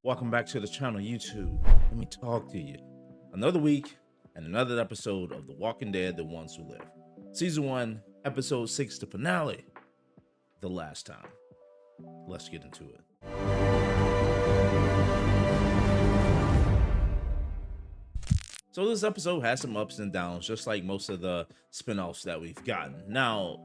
Welcome back to the channel, YouTube. Let me talk to you. Another week and another episode of The Walking Dead: The Ones Who Live. Season 1, Episode 6, the finale, The Last Time. Let's get into it. So this episode has some ups and downs, just like most of the spinoffs that we've gotten. Now,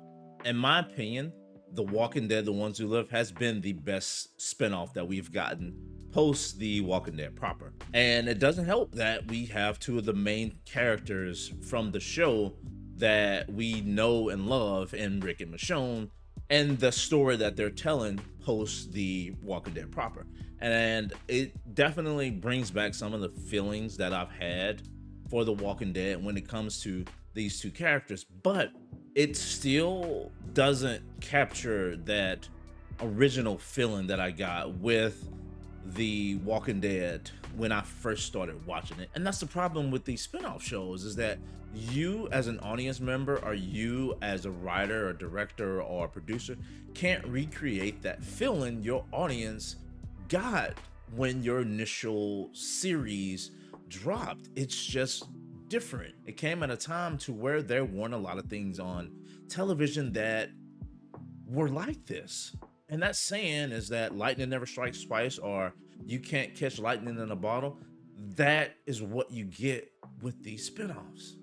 in my opinion, The Walking Dead: The Ones Who Live has been the best spinoff that we've gotten post The Walking Dead proper. And it doesn't help that we have two of the main characters from the show that we know and love in Rick and Michonne, and the story that they're telling post The Walking Dead proper. And it definitely brings back some of the feelings that I've had for The Walking Dead when it comes to these two characters, but it still doesn't capture that original feeling that I got with The Walking Dead when I first started watching it. And that's the problem with these spin-off shows, is that you as an audience member, or you as a writer or director or producer, can't recreate that feeling your audience got when your initial series dropped. It's just different. It came at a time to where there weren't a lot of things on television that were like this. And that saying is that lightning never strikes twice, or you can't catch lightning in a bottle. That is what you get with these spinoffs.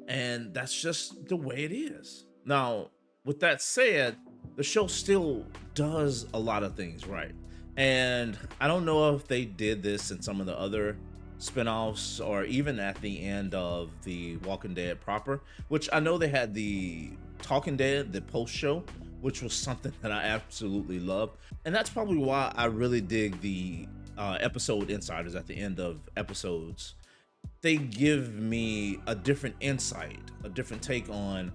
And that's just the way it is. Now, with that said, the show still does a lot of things right. And I don't know if they did this in some of the other spinoffs or even at the end of The Walking Dead proper, which I know they had the Talking Dead, the post show, which was something that I absolutely loved. And that's probably why I really dig the episode insiders at the end of episodes. They give me a different insight, a different take on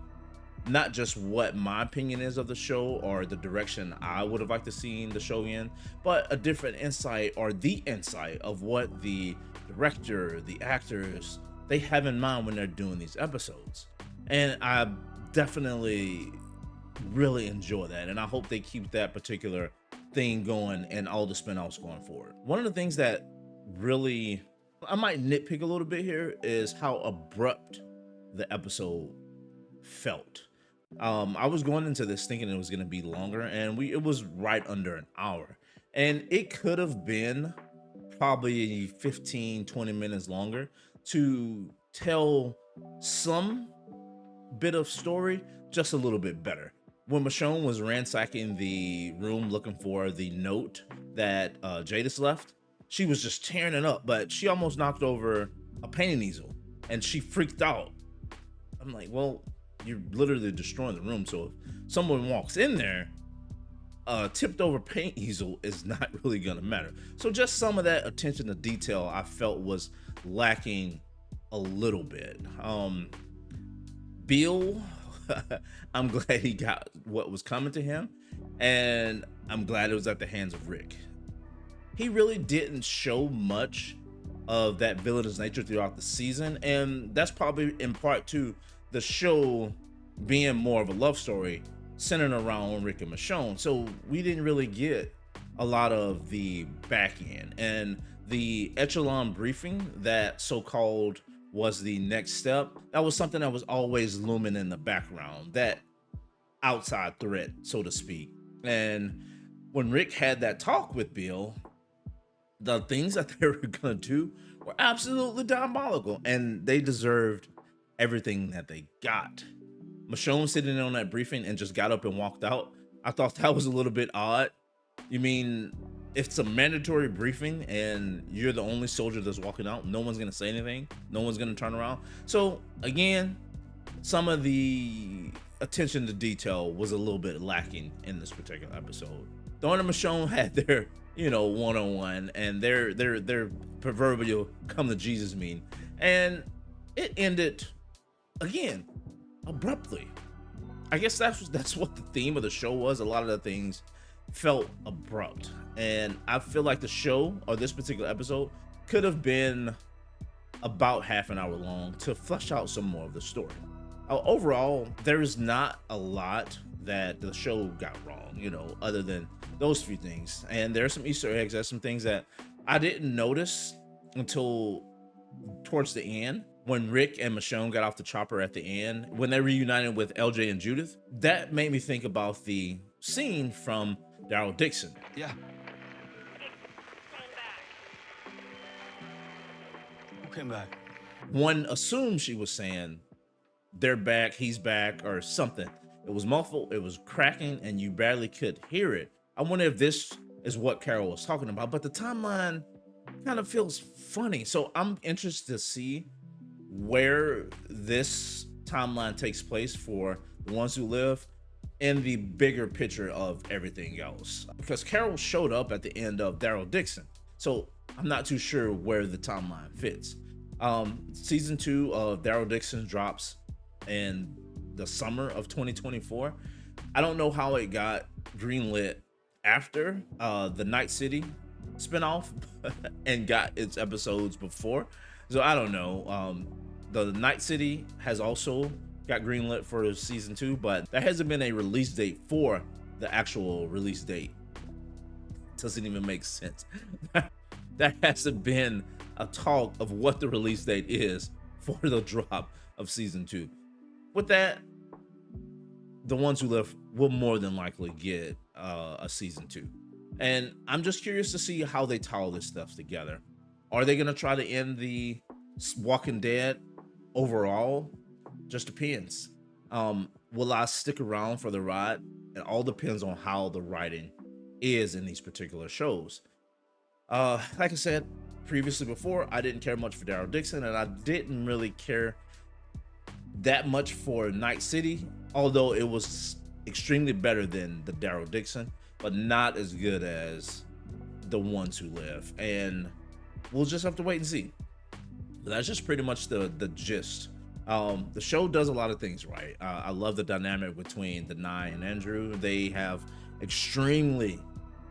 not just what my opinion is of the show or the direction I would have liked to see the show in, but a different insight, or the insight of what the director, the actors, they have in mind when they're doing these episodes. And I definitely really enjoy that, and I hope they keep that particular thing going and all the spinoffs going forward. One of the things that really, I might nitpick a little bit here, is how abrupt the episode felt. I was going into this thinking it was going to be longer, and it was right under an hour, and it could have been probably 15-20 minutes longer to tell some bit of story just a little bit better. When Michonne was ransacking the room looking for the note that Jadis left, she was just tearing it up, but she almost knocked over a painting easel and she freaked out. I'm like, well, you're literally destroying the room, so if someone walks in there, tipped over paint easel is not really gonna matter. So just some of that attention to detail I felt was lacking a little bit. Bill, I'm glad he got what was coming to him, and I'm glad it was at the hands of Rick. He really didn't show much of that villainous nature throughout the season, and that's probably in part to the show being more of a love story centered around Rick and Michonne. So we didn't really get a lot of the back end, and the echelon briefing that so-called was the next step. That was something that was always looming in the background, that outside threat, so to speak. And when Rick had that talk with Bill, the things that they were gonna do were absolutely diabolical, and they deserved everything that they got. Michonne sitting in on that briefing and just got up and walked out. I thought that was a little bit odd. You mean, if it's a mandatory briefing and you're the only soldier that's walking out, no one's gonna say anything, no one's gonna turn around? So again, some of the attention to detail was a little bit lacking in this particular episode. Dawn and Michonne had their, one-on-one and their proverbial come to Jesus meeting, and it ended again abruptly. I guess that's what the theme of the show was. A lot of the things felt abrupt, and I feel like the show, or this particular episode, could have been about half an hour long to flesh out some more of the story. Overall, there is not a lot that the show got wrong, other than those few things. And there are some Easter eggs. There's some things that I didn't notice until towards the end when Rick and Michonne got off the chopper at the end, when they reunited with LJ and Judith. That made me think about the scene from Daryl Dixon. Yeah. Who came back? One assumed she was saying, they're back, he's back, or something. It was muffled, it was cracking, and you barely could hear it. I wonder if this is what Carol was talking about, but the timeline kind of feels funny. So I'm interested to see where this timeline takes place for the ones who live in the bigger picture of everything else. Because Carol showed up at the end of Daryl Dixon. So I'm not too sure where the timeline fits. Season 2 of Daryl Dixon drops in the summer of 2024. I don't know how it got greenlit after the Night City spinoff and got its episodes before. So I don't know. The Night City has also got greenlit for season 2, but there hasn't been a release date for the actual release date. Doesn't even make sense. There hasn't been a talk of what the release date is for the drop of season 2. With that, the ones who live will more than likely get a season 2. And I'm just curious to see how they tie all this stuff together. Are they gonna try to end the Walking Dead overall? Just depends. Will I stick around for the ride? It all depends on how the writing is in these particular shows. Like I said previously before, I didn't care much for Daryl Dixon, and I didn't really care that much for Night City, although it was extremely better than the Daryl Dixon, but not as good as the ones who live. And we'll just have to wait and see. But that's just pretty much the gist. The show does a lot of things right. I love the dynamic between Danai and Andrew. They have extremely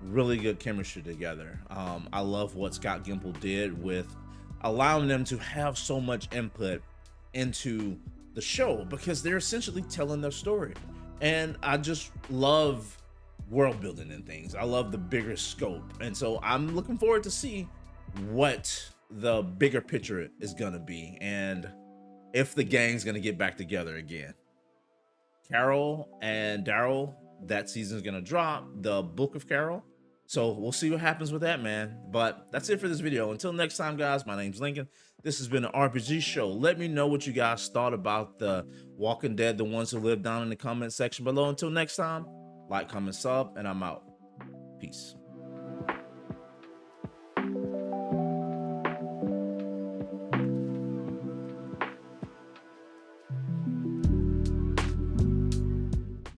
really good chemistry together. I love what Scott Gimple did with allowing them to have so much input into the show, because they're essentially telling their story. And I just love world building and things. I love the bigger scope. And so I'm looking forward to see what the bigger picture is gonna be, and if the gang's gonna get back together again. Carol and Daryl, that season's gonna drop, the Book of Carol. So we'll see what happens with that, man. But that's it for this video. Until next time, guys, my name's Lincoln. This has been an RPG show. Let me know what you guys thought about the Walking Dead, the ones who live, down in the comment section below. Until next time, like, comment, sub, and I'm out. Peace.